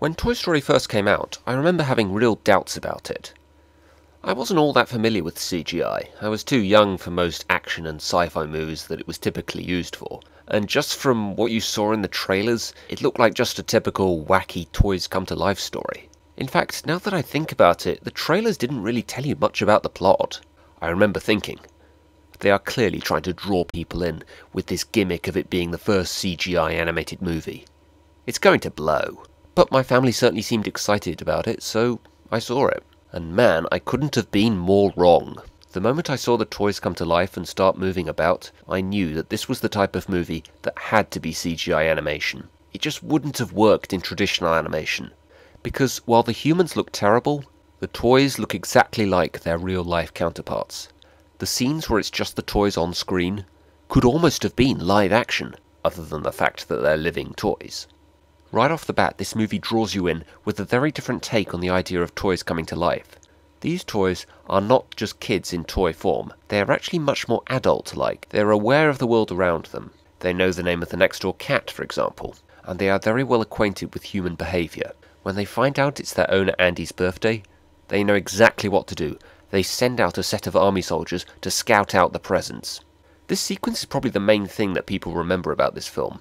When Toy Story first came out, I remember having real doubts about it. I wasn't all that familiar with CGI. I was too young for most action and sci-fi movies that it was typically used for. And just from what you saw in the trailers, it looked like just a typical wacky toys come to life story. In fact, now that I think about it, the trailers didn't really tell you much about the plot. I remember thinking, they are clearly trying to draw people in with this gimmick of it being the first CGI animated movie. It's going to blow. But my family certainly seemed excited about it, so I saw it. And man, I couldn't have been more wrong. The moment I saw the toys come to life and start moving about, I knew that this was the type of movie that had to be CGI animation. It just wouldn't have worked in traditional animation. Because while the humans look terrible, the toys look exactly like their real-life counterparts. The scenes where it's just the toys on screen could almost have been live action, other than the fact that they're living toys. Right off the bat, this movie draws you in with a very different take on the idea of toys coming to life. These toys are not just kids in toy form, they are actually much more adult-like. They are aware of the world around them. They know the name of the next door cat, for example, and they are very well acquainted with human behaviour. When they find out it's their owner Andy's birthday, they know exactly what to do. They send out a set of army soldiers to scout out the presents. This sequence is probably the main thing that people remember about this film.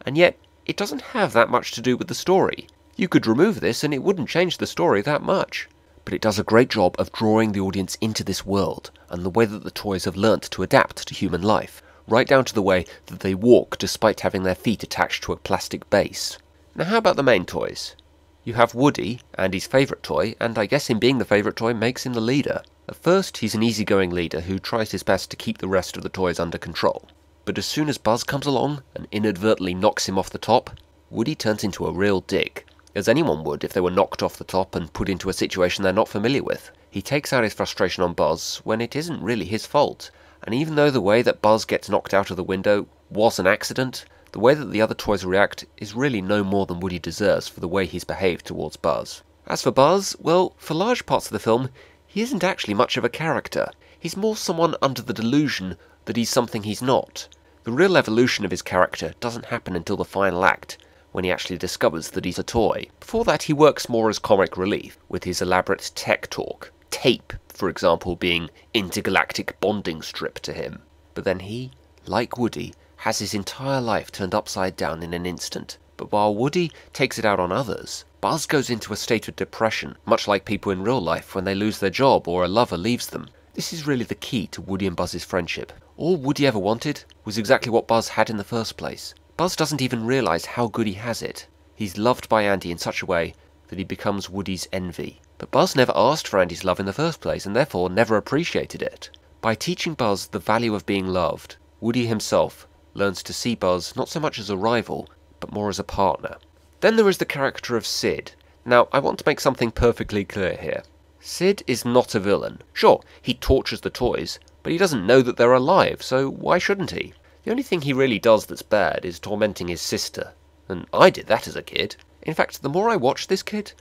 And yet, it doesn't have that much to do with the story. You could remove this and it wouldn't change the story that much. But it does a great job of drawing the audience into this world and the way that the toys have learnt to adapt to human life, right down to the way that they walk despite having their feet attached to a plastic base. Now how about the main toys? You have Woody, Andy's favourite toy, and I guess him being the favourite toy makes him the leader. At first he's an easygoing leader who tries his best to keep the rest of the toys under control. But as soon as Buzz comes along and inadvertently knocks him off the top, Woody turns into a real dick, as anyone would if they were knocked off the top and put into a situation they're not familiar with. He takes out his frustration on Buzz when it isn't really his fault, and even though the way that Buzz gets knocked out of the window was an accident, the way that the other toys react is really no more than Woody deserves for the way he's behaved towards Buzz. As for Buzz, well, for large parts of the film, he isn't actually much of a character. He's more someone under the delusion that he's something he's not. The real evolution of his character doesn't happen until the final act, when he actually discovers that he's a toy. Before that he works more as comic relief, with his elaborate tech talk. Tape, for example, being intergalactic bonding strip to him. But then he, like Woody, has his entire life turned upside down in an instant. But while Woody takes it out on others, Buzz goes into a state of depression, much like people in real life when they lose their job or a lover leaves them. This is really the key to Woody and Buzz's friendship. All Woody ever wanted was exactly what Buzz had in the first place. Buzz doesn't even realise how good he has it. He's loved by Andy in such a way that he becomes Woody's envy. But Buzz never asked for Andy's love in the first place and therefore never appreciated it. By teaching Buzz the value of being loved, Woody himself learns to see Buzz not so much as a rival, but more as a partner. Then there is the character of Sid. Now, I want to make something perfectly clear here. Sid is not a villain. Sure, he tortures the toys, but he doesn't know that they're alive, so why shouldn't he? The only thing he really does that's bad is tormenting his sister, and I did that as a kid. In fact, the more I watch this kid,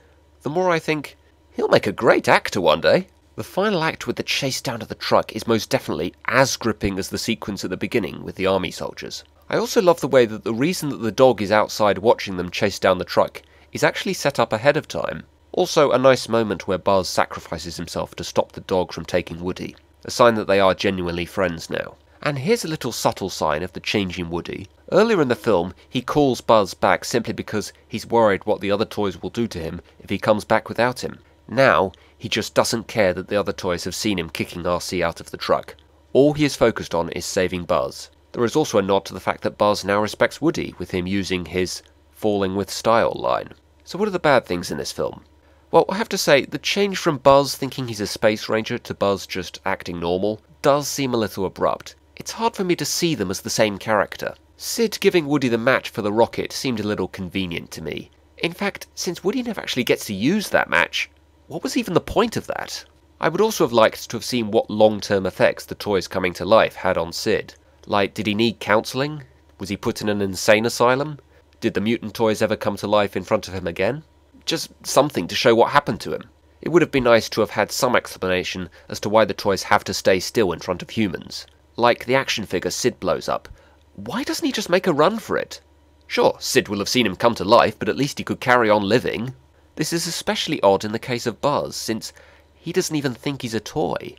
the more I think, he'll make a great actor one day. The final act with the chase down to the truck is most definitely as gripping as the sequence at the beginning with the army soldiers. I also love the way that the reason that the dog is outside watching them chase down the truck is actually set up ahead of time. Also a nice moment where Buzz sacrifices himself to stop the dog from taking Woody, a sign that they are genuinely friends now. And here's a little subtle sign of the changing Woody. Earlier in the film, he calls Buzz back simply because he's worried what the other toys will do to him if he comes back without him. Now, he just doesn't care that the other toys have seen him kicking RC out of the truck. All he is focused on is saving Buzz. There is also a nod to the fact that Buzz now respects Woody, with him using his falling with style line. So what are the bad things in this film? Well, I have to say, the change from Buzz thinking he's a space ranger to Buzz just acting normal does seem a little abrupt. It's hard for me to see them as the same character. Sid giving Woody the match for the rocket seemed a little convenient to me. In fact, since Woody never actually gets to use that match, what was even the point of that? I would also have liked to have seen what long-term effects the toys coming to life had on Sid. Like, did he need counselling? Was he put in an insane asylum? Did the mutant toys ever come to life in front of him again? Just something to show what happened to him. It would have been nice to have had some explanation as to why the toys have to stay still in front of humans. Like the action figure Sid blows up. Why doesn't he just make a run for it? Sure, Sid will have seen him come to life, but at least he could carry on living. This is especially odd in the case of Buzz, since he doesn't even think he's a toy.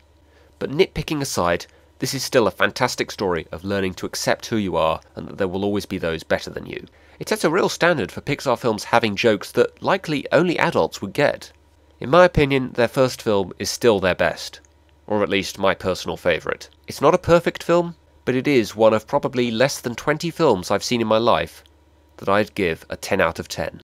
But nitpicking aside, this is still a fantastic story of learning to accept who you are and that there will always be those better than you. It sets a real standard for Pixar films having jokes that likely only adults would get. In my opinion, their first film is still their best, or at least my personal favourite. It's not a perfect film, but it is one of probably less than 20 films I've seen in my life that I'd give a 10 out of 10.